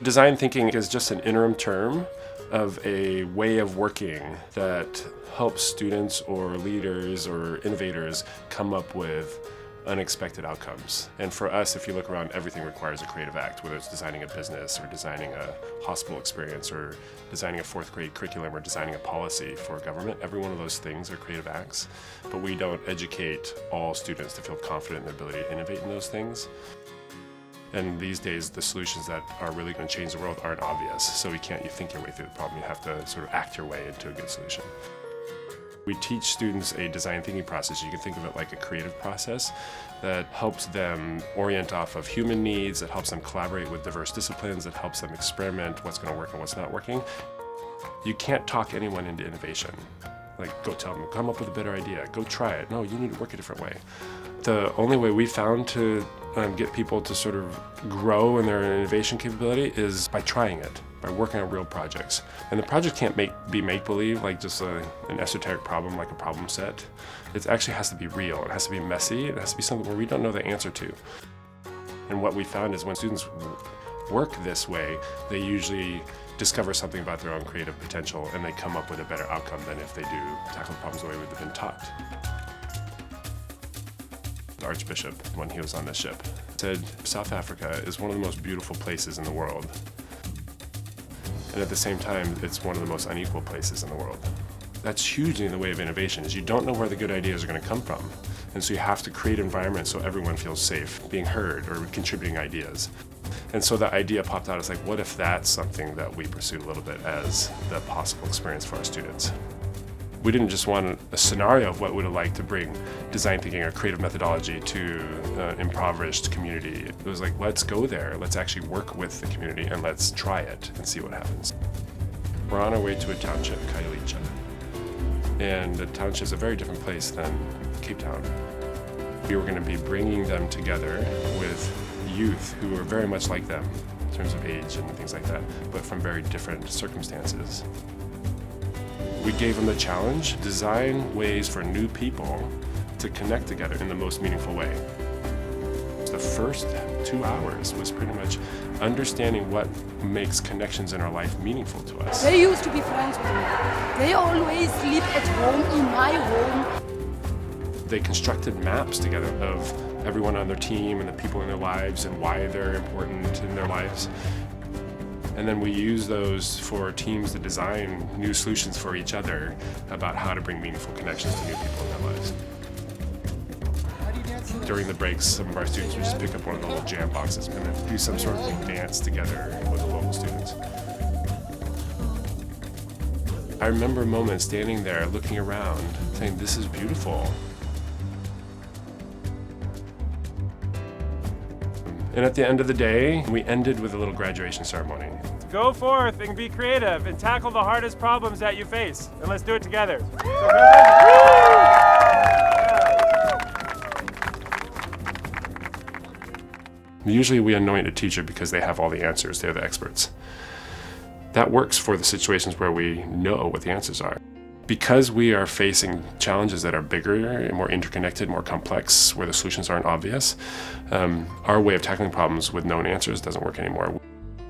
Design thinking is just an interim term of a way of working that helps students or leaders or innovators come up with unexpected outcomes. And for us, if you look around, everything requires a creative act, whether it's designing a business or designing a hospital experience or designing a fourth grade curriculum or designing a policy for government. Every one of those things are creative acts, but we don't educate all students to feel confident in their ability to innovate in those things. And these days, the solutions that are really going to change the world aren't obvious. So you think your way through the problem. You have to sort of act your way into a good solution. We teach students a design thinking process. You can think of it like a creative process that helps them orient off of human needs, that helps them collaborate with diverse disciplines, that helps them experiment what's going to work and what's not working. You can't talk anyone into innovation. Like, go tell them, come up with a better idea, go try it. No, you need to work a different way. The only way we found to get people to sort of grow in their innovation capability is by trying it, by working on real projects. And the project can't be make-believe, like just an esoteric problem, like a problem set. It actually has to be real. It has to be messy. It has to be something where we don't know the answer to. And what we found is when students work this way, they usually discover something about their own creative potential and they come up with a better outcome than if they do tackle problems the way we've been taught. The Archbishop, when he was on this ship, said South Africa is one of the most beautiful places in the world. And at the same time, it's one of the most unequal places in the world. That's hugely in the way of innovation, is you don't know where the good ideas are going to come from. And so you have to create environments so everyone feels safe being heard or contributing ideas. And so the idea popped out as like, what if that's something that we pursue a little bit as the possible experience for our students? We didn't just want a scenario of what would it like to bring design thinking or creative methodology to an impoverished community. It was like, let's go there, let's actually work with the community and let's try it and see what happens. We're on our way to a township, Khayelitsha. And the township is a very different place than Cape Town. We were going to be bringing them together with youth who are very much like them in terms of age and things like that, but from very different circumstances. We gave them the challenge, design ways for new people to connect together in the most meaningful way. The first 2 hours was pretty much understanding what makes connections in our life meaningful to us. They used to be friends with me. They always sleep at home, in my home. They constructed maps together of everyone on their team and the people in their lives and why they're important in their lives. And then we use those for teams to design new solutions for each other about how to bring meaningful connections to new people in their lives. During the breaks, some of our students would just pick up one of the little jam boxes and then do some sort of dance together with the local students. I remember a moment standing there, looking around, saying, this is beautiful. And at the end of the day, we ended with a little graduation ceremony. Go forth and be creative and tackle the hardest problems that you face. And let's do it together. Usually we anoint a teacher because they have all the answers, they're the experts. That works for the situations where we know what the answers are. Because we are facing challenges that are bigger and more interconnected, more complex, where the solutions aren't obvious, our way of tackling problems with known answers doesn't work anymore.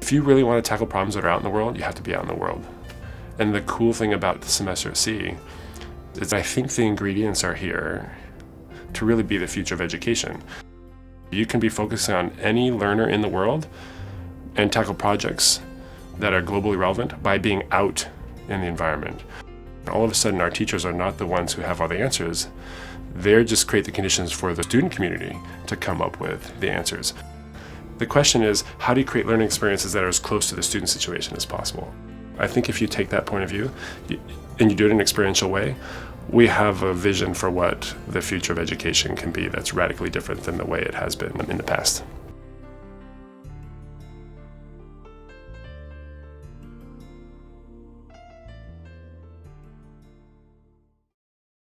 If you really want to tackle problems that are out in the world, you have to be out in the world. And the cool thing about the semester at sea is I think the ingredients are here to really be the future of education. You can be focusing on any learner in the world and tackle projects that are globally relevant by being out in the environment. All of a sudden, our teachers are not the ones who have all the answers. They just create the conditions for the student community to come up with the answers. The question is, how do you create learning experiences that are as close to the student situation as possible? I think if you take that point of view and you do it in an experiential way, we have a vision for what the future of education can be that's radically different than the way it has been in the past.